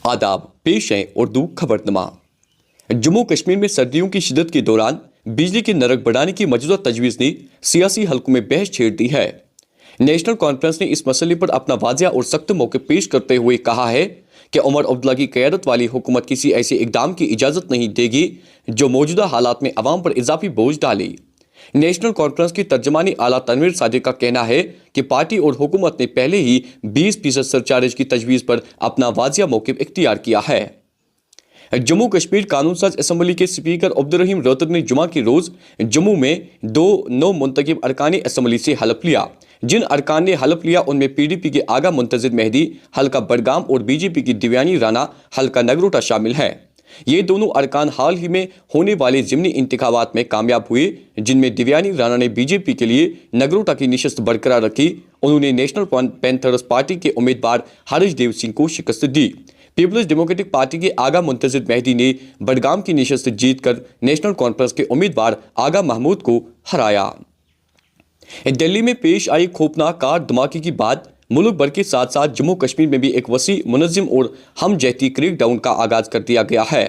आदाब, पेश है उर्दू खबरनामा। जम्मू कश्मीर में सर्दियों की शिद्दत के दौरान बिजली की नरक बढ़ाने की मौजूदा तजवीज़ ने सियासी हलकों में बहस छेड़ दी है। नेशनल कॉन्फ्रेंस ने इस मसले पर अपना वाज़िया और सख्त मौक़िफ़ पेश करते हुए कहा है कि उमर अब्दुल्ला की क़यादत वाली हुकूमत किसी ऐसे इक़दाम की इजाज़त नहीं देगी जो मौजूदा हालात में अवाम पर इजाफी बोझ डाले। नेशनल कॉन्फ्रेंस की तर्जमानी आला तनवीर सादिक का कहना है कि पार्टी और हुकूमत ने पहले ही 20% सरचार्ज की तजवीज़ पर अपना वाज़िया मौक़िफ़ इख्तियार किया है। जम्मू कश्मीर कानून साज असम्बली के स्पीकर अब्दुर्रहीम रोहतक ने जुमा के रोज़ जम्मू में 2 नौ मुंतखब अरकान असम्बली से हलफ लिया। जिन अरकान ने हलफ लिया उनमें PDP के आगा मुंतज़िर मेहदी हल्का बडगाम और BJP की दिव्यानी राना हल्का नगरोटा शामिल है। ये दोनों अरकान हाल ही में होने वाले ज़िमनी इंतखाबात में कामयाब हुए, जिनमें दिव्यानी राना ने BJP के लिए नगरोटा की निशस्त बरकरार रखी। उन्होंने नेशनल पैंथर्स पार्टी के उम्मीदवार हरीश देव सिंह को शिकस्त दी। पीपल्स डेमोक्रेटिक पार्टी के आगा मुंतज़िर मेहदी ने बडगाम की निशस्त जीतकर नेशनल कॉन्फ्रेंस के उम्मीदवार आगा महमूद को हराया। दिल्ली में पेश आई खौफनाक कार धमाके के बाद मुल्क भर के साथ साथ जम्मू कश्मीर में भी एक वसी, मुनज़्ज़म और हमजहती क्रैकडाउन का आगाज कर दिया गया है।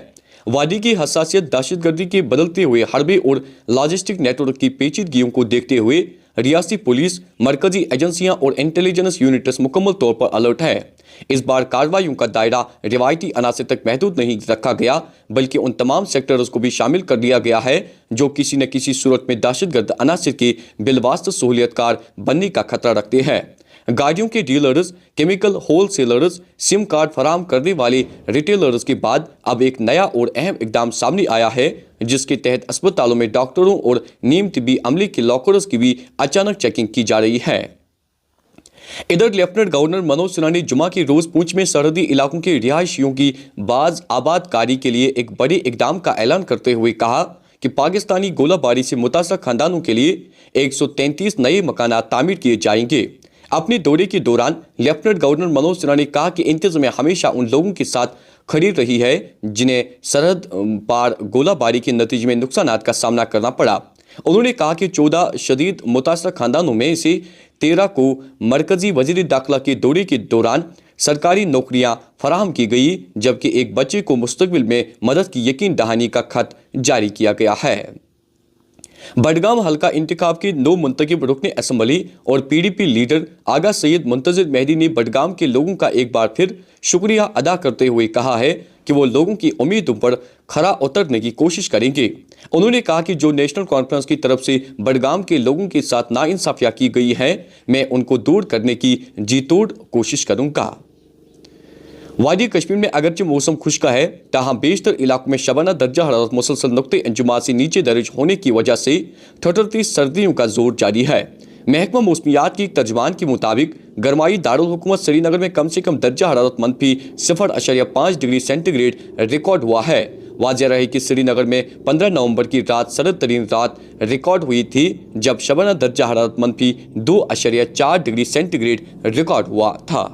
वादी की हसासियत, दहशतगर्दी के बदलते हुए हरबे और लॉजिस्टिक नेटवर्क की पेचीदगियों को देखते हुए रियासती पुलिस, मरकजी एजेंसियां और इंटेलिजेंस यूनिट्स मुकम्मल तौर पर अलर्ट है। इस बार कार्रवाइयों का दायरा रिवायती अनासर तक महदूद नहीं रखा गया, बल्कि उन तमाम सेक्टर्स को भी शामिल कर लिया गया है जो किसी न किसी सूरत में दहशतगर्द अनासर के बिलवास्ता सहूलियतकार बनने का खतरा रखते हैं। गाड़ियों के dealers, chemical wholesalers, sim card फराम करने वाले रिटेलर्स के बाद अब एक नया और अहम इकदाम सामने आया है, जिसके तहत अस्पतालों में डॉक्टरों और नीम तिब्बी अमले के लॉकर्स की भी अचानक चेकिंग की जा रही है। इधर लेफ्टिनेंट गवर्नर मनोज सिन्हा ने जुमा के रोज पुंछ में सरहदी इलाकों के रिहायशियों की बाज आबादकारी के लिए एक बड़े इकदाम का ऐलान करते हुए कहा कि पाकिस्तानी गोलाबारी से मुतासर खानदानों के लिए 133 नए मकानात तामीर किए जाएंगे। अपने दौरे के दौरान लेफ्टिनेंट गवर्नर मनोज सिन्हा ने कहा कि इंतज़ामिया हमेशा उन लोगों के साथ खड़ी रही है जिन्हें सरहद पार गोलाबारी के नतीजे में नुकसानात का सामना करना पड़ा। उन्होंने कहा कि 14 शदीद मुतासर खानदानों में से 13 को मरकजी वजीर दाखिला के दौरे के दौरान सरकारी नौकरियां फराहम की गई, जबकि एक बच्चे को मुस्तकबिल में मदद की यकीन दहानी का खत जारी किया गया है। बडगाम हल्का इंतखाब के 9 मुंतखब रुकने असम्बली और PDP लीडर आगा सैयद मुंतज़िर मेहदी ने बडगाम के लोगों का एक बार फिर शुक्रिया अदा करते हुए कहा है कि वो लोगों की उम्मीदों पर खरा उतरने की कोशिश करेंगे। उन्होंने कहा कि जो नेशनल कॉन्फ्रेंस की तरफ से बडगाम के लोगों के साथ नाइंसाफियां की गई है, मैं उनको दूर करने की जी तोड़ कोशिश करूंगा। वादी कश्मीर में अगरचे मौसम खुश्क है, ताहम बेशतर इलाकों में शबाना दर्जा हरारत मुसलसल नुक्ते अंजुमा से नीचे दर्ज होने की वजह से ठठरती सर्दियों का जोर जारी है। महकमा मौसमियात की तर्जमान के मुताबिक गरमाई दारुल हुकूमत श्रीनगर में कम से कम दर्जा हरारत मनफी 0.5 डिग्री सेंटीग्रेड रिकॉर्ड हुआ है। वाज़ेह रहे कि श्रीनगर में 15 नवंबर की रात सर्द तरीन रात रिकॉर्ड हुई थी, जब शबाना दर्जा हरारत मनफी 2.4 डिग्री सेंटीग्रेड रिकॉर्ड हुआ था।